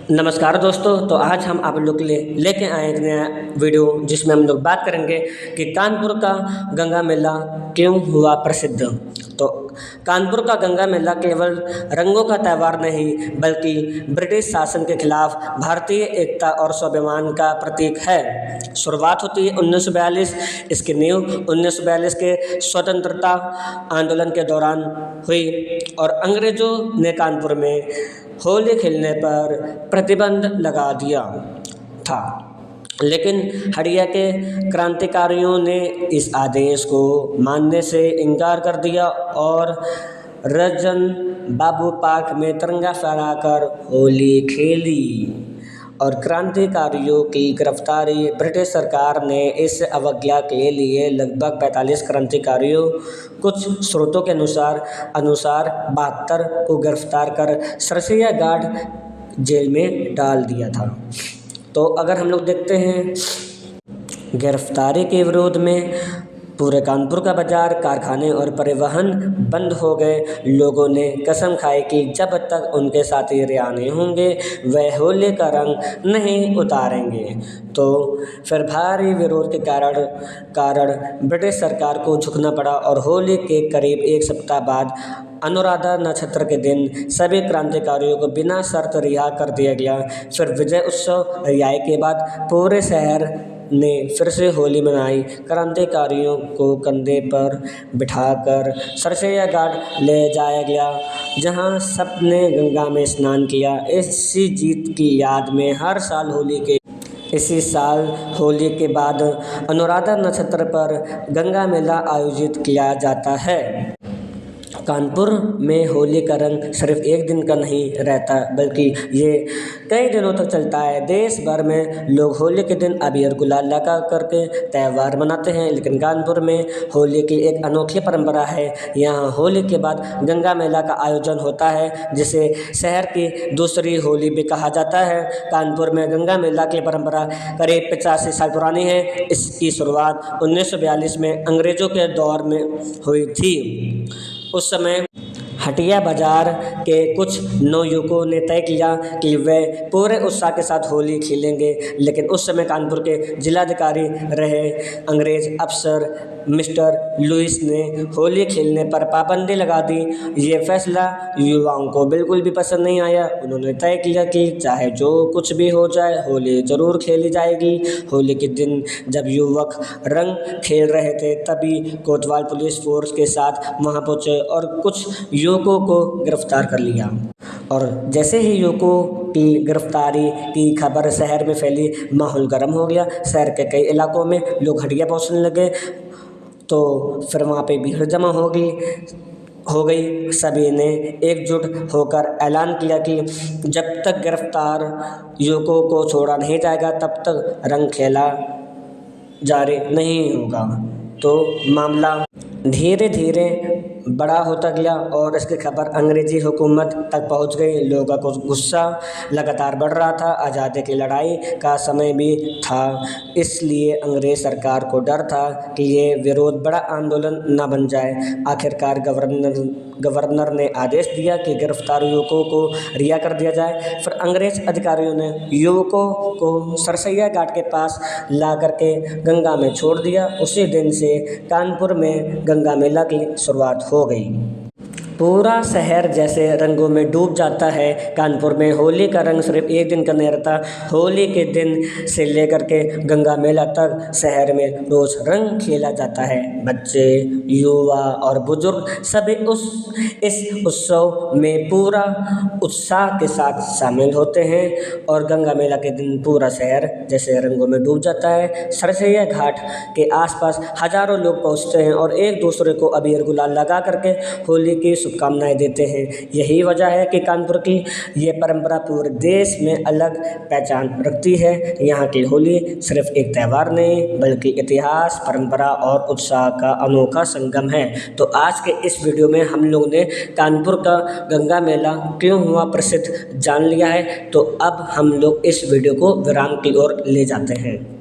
नमस्कार दोस्तों। तो आज हम आप लोग के लिए लेके आए एक नया वीडियो जिसमें हम लोग बात करेंगे कि कानपुर का गंगा मेला क्यों हुआ प्रसिद्ध। तो कानपुर का गंगा मेला केवल रंगों का त्यौहार नहीं बल्कि ब्रिटिश शासन के खिलाफ भारतीय एकता और स्वाभिमान का प्रतीक है। शुरुआत होती है 1942। इसकी नींव 1942 के स्वतंत्रता आंदोलन के दौरान हुई और अंग्रेज़ों ने कानपुर में होली खेलने पर प्रतिबंध लगा दिया था, लेकिन हरिया के क्रांतिकारियों ने इस आदेश को मानने से इनकार कर दिया और रजन बाबू पार्क में तिरंगा फहराकर होली खेली और क्रांतिकारियों की गिरफ्तारी। ब्रिटिश सरकार ने इस अवज्ञा के लिए लगभग 45 क्रांतिकारियों, कुछ स्रोतों के अनुसार 72 को गिरफ्तार कर सरसैया घाट जेल में डाल दिया था। तो अगर हम लोग देखते हैं गिरफ्तारी के विरोध में पूरे कानपुर का बाजार, कारखाने और परिवहन बंद हो गए। लोगों ने कसम खाई कि जब तक उनके साथी रिहा नहीं होंगे वह होली का रंग नहीं उतारेंगे। तो फिर भारी विरोध के कारण ब्रिटिश सरकार को झुकना पड़ा और होली के करीब एक सप्ताह बाद अनुराधा नक्षत्र के दिन सभी क्रांतिकारियों को बिना शर्त रिहा कर दिया गया। फिर विजय उत्सव रिहाई के बाद पूरे शहर ने फिर से होली मनाई। क्रांतिकारियों को कंधे पर बिठाकर सरसैया घाट ले जाया गया, जहां सबने गंगा में स्नान किया। इसी जीत की याद में हर साल इसी साल होली के बाद अनुराधा नक्षत्र पर गंगा मेला आयोजित किया जाता है। कानपुर में होली का रंग सिर्फ एक दिन का नहीं रहता बल्कि ये कई दिनों तक चलता है। देश भर में लोग होली के दिन अबीर गुलाल लगा करके त्यौहार मनाते हैं, लेकिन कानपुर में होली की एक अनोखी परंपरा है। यहाँ होली के बाद गंगा मेला का आयोजन होता है, जिसे शहर की दूसरी होली भी कहा जाता है। कानपुर में गंगा मेला की परंपरा करीब 85 साल पुरानी है। इसकी शुरुआत 1942 में अंग्रेज़ों के दौर में हुई थी। उस समय हटिया बाजार के कुछ नवयुवकों ने तय किया कि वे पूरे उत्साह के साथ होली खेलेंगे, लेकिन उस समय कानपुर के जिलाधिकारी रहे अंग्रेज अफसर मिस्टर लुइस ने होली खेलने पर पाबंदी लगा दी। ये फैसला युवाओं को बिल्कुल भी पसंद नहीं आया। उन्होंने तय किया कि चाहे जो कुछ भी हो जाए होली ज़रूर खेली जाएगी। होली के दिन जब युवक रंग खेल रहे थे तभी कोतवाल पुलिस फोर्स के साथ वहां पहुंचे और कुछ युवकों को गिरफ्तार कर लिया। और जैसे ही युवकों की गिरफ्तारी की खबर शहर में फैली, माहौल गर्म हो गया। शहर के कई इलाकों में लोग हटिया पहुंचने लगे, तो फिर वहाँ पे भीड़ जमा हो गई। सभी ने एकजुट होकर ऐलान किया कि जब तक गिरफ्तार युवकों को छोड़ा नहीं जाएगा तब तक रंग खेला जारी नहीं होगा। तो मामला धीरे धीरे बड़ा होता गया और इसकी खबर अंग्रेज़ी हुकूमत तक पहुंच गई। लोगों को गुस्सा लगातार बढ़ रहा था। आज़ादी की लड़ाई का समय भी था, इसलिए अंग्रेज़ सरकार को डर था कि ये विरोध बड़ा आंदोलन न बन जाए। आखिरकार गवर्नर ने आदेश दिया कि गिरफ्तार युवकों को रिहा कर दिया जाए। फिर अंग्रेज़ अधिकारियों ने युवकों को सरसैया घाट के पास ला करके गंगा में छोड़ दिया। उसी दिन से कानपुर में गंगा मेला की शुरुआत हो गई। पूरा शहर जैसे रंगों में डूब जाता है। कानपुर में होली का रंग सिर्फ एक दिन का नहीं रहता। होली के दिन से लेकर के गंगा मेला तक शहर में रोज़ रंग खेला जाता है। बच्चे, युवा और बुजुर्ग सभी इस उत्सव में पूरा उत्साह के साथ शामिल होते हैं और गंगा मेला के दिन पूरा शहर जैसे रंगों में डूब जाता है। सरसैया घाट के आसपास हजारों लोग पहुंचते हैं और एक दूसरे को अबीर गुलाल लगा करके होली की शुभकामनाएं देते हैं। यही वजह है कि कानपुर की ये परंपरा पूरे देश में अलग पहचान रखती है। यहाँ की होली सिर्फ एक त्यौहार नहीं बल्कि इतिहास, परंपरा और उत्साह का अनोखा संगम है। तो आज के इस वीडियो में हम लोग ने कानपुर का गंगा मेला क्यों हुआ प्रसिद्ध जान लिया है। तो अब हम लोग इस वीडियो को विराम की ओर ले जाते हैं।